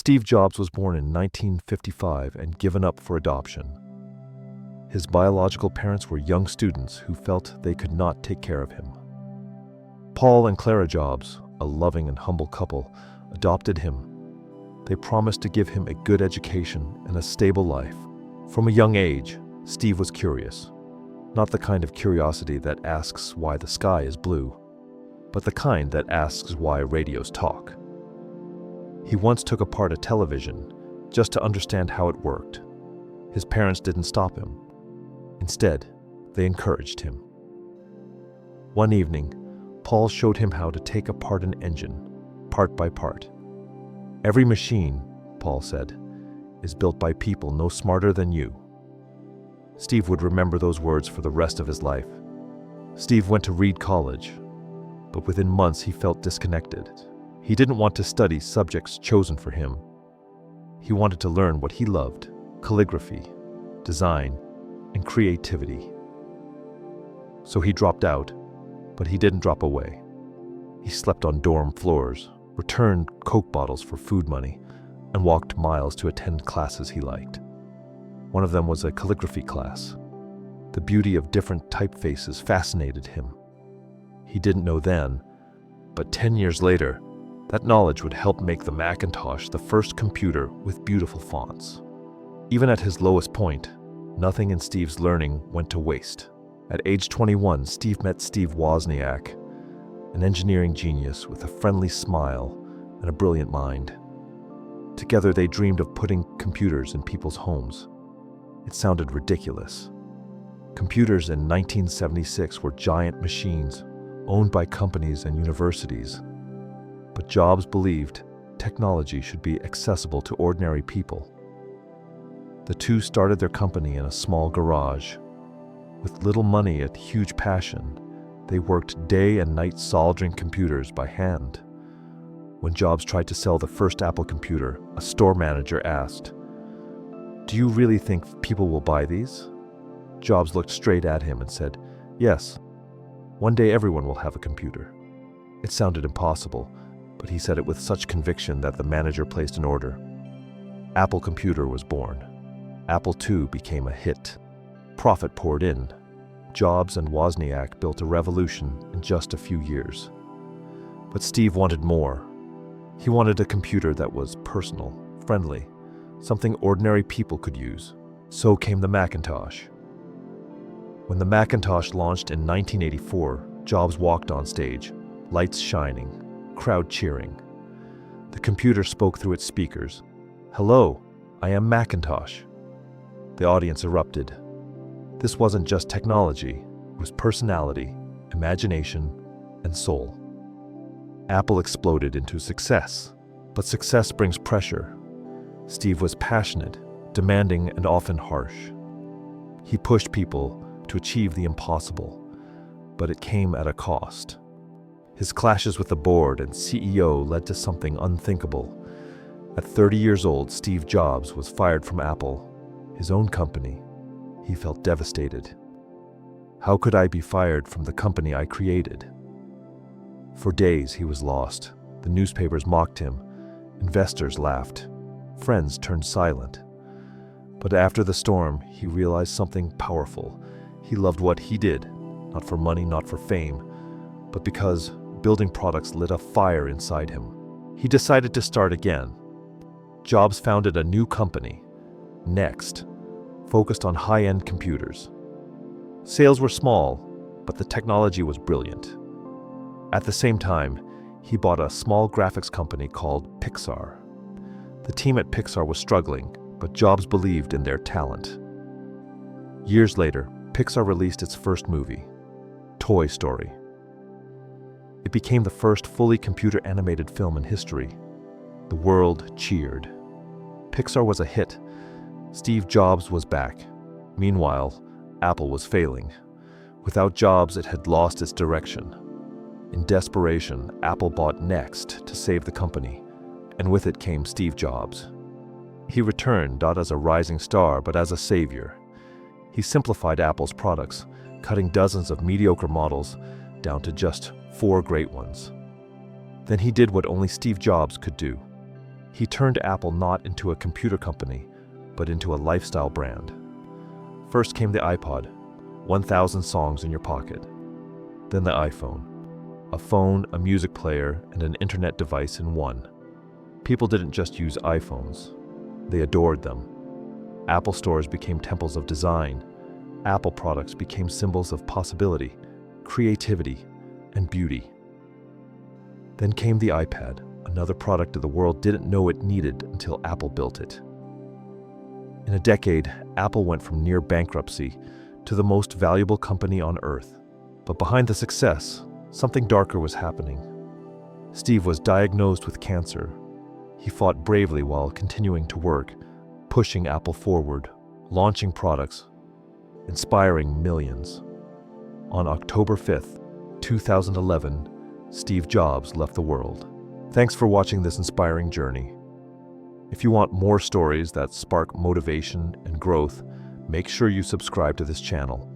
Steve Jobs was born in 1955 and given up for adoption. His biological parents were young students who felt they could not take care of him. Paul and Clara Jobs, a loving and humble couple, adopted him. They promised to give him a good education and a stable life. From a young age, Steve was curious. Not the kind of curiosity that asks why the sky is blue, but the kind that asks why radios talk. He once took apart a television just to understand how it worked. His parents didn't stop him. Instead, they encouraged him. One evening, Paul showed him how to take apart an engine, part by part. "Every machine," Paul said, "is built by people no smarter than you." Steve would remember those words for the rest of his life. Steve went to Reed College, but within months he felt disconnected. He didn't want to study subjects chosen for him. He wanted to learn what he loved: calligraphy, design, and creativity. So he dropped out, but he didn't drop away. He slept on dorm floors, returned Coke bottles for food money, and walked miles to attend classes he liked. One of them was a calligraphy class. The beauty of different typefaces fascinated him. He didn't know then, but 10 years later, that knowledge would help make the Macintosh the first computer with beautiful fonts. Even at his lowest point, nothing in Steve's learning went to waste. At age 21, Steve met Steve Wozniak, an engineering genius with a friendly smile and a brilliant mind. Together they dreamed of putting computers in people's homes. It sounded ridiculous. Computers in 1976 were giant machines owned by companies and universities. But Jobs believed technology should be accessible to ordinary people. The two started their company in a small garage. With little money and huge passion, they worked day and night soldering computers by hand. When Jobs tried to sell the first Apple computer, a store manager asked, "Do you really think people will buy these?" Jobs looked straight at him and said, "Yes, one day everyone will have a computer." It sounded impossible, but he said it with such conviction that the manager placed an order. Apple Computer was born. Apple II became a hit. Profit poured in. Jobs and Wozniak built a revolution in just a few years. But Steve wanted more. He wanted a computer that was personal, friendly, something ordinary people could use. So came the Macintosh. When the Macintosh launched in 1984, Jobs walked on stage, lights shining, crowd cheering. The computer spoke through its speakers. "Hello, I am Macintosh." The audience erupted. This wasn't just technology, it was personality, imagination, and soul. Apple exploded into success, but success brings pressure. Steve was passionate, demanding, and often harsh. He pushed people to achieve the impossible, but it came at a cost. His clashes with the board and CEO led to something unthinkable. At 30 years old, Steve Jobs was fired from Apple, his own company. He felt devastated. "How could I be fired from the company I created?" For days he was lost. The newspapers mocked him. Investors laughed. Friends turned silent. But after the storm, he realized something powerful. He loved what he did, not for money, not for fame, but because building products lit a fire inside him. He decided to start again. Jobs founded a new company, Next, focused on high-end computers. Sales were small, but the technology was brilliant. At the same time, he bought a small graphics company called Pixar. The team at Pixar was struggling, but Jobs believed in their talent. Years later, Pixar released its first movie, Toy Story. It became the first fully computer-animated film in history. The world cheered. Pixar was a hit. Steve Jobs was back. Meanwhile, Apple was failing. Without Jobs, it had lost its direction. In desperation, Apple bought Next to save the company, and with it came Steve Jobs. He returned not as a rising star, but as a savior. He simplified Apple's products, cutting dozens of mediocre models down to just 4 great ones. Then he did what only Steve Jobs could do. He turned Apple not into a computer company, but into a lifestyle brand. First came the iPod, 1,000 songs in your pocket. Then the iPhone, a phone, a music player, and an internet device in one. People didn't just use iPhones, they adored them. Apple stores became temples of design. Apple products became symbols of possibility, creativity, and beauty. Then came the iPad, another product the world didn't know it needed until Apple built it. In a decade, Apple went from near bankruptcy to the most valuable company on earth. But behind the success, something darker was happening. Steve was diagnosed with cancer. He fought bravely while continuing to work, pushing Apple forward, launching products, inspiring millions. On October 5th, 2011, Steve Jobs left the world. Thanks for watching this inspiring journey. If you want more stories that spark motivation and growth, make sure you subscribe to this channel.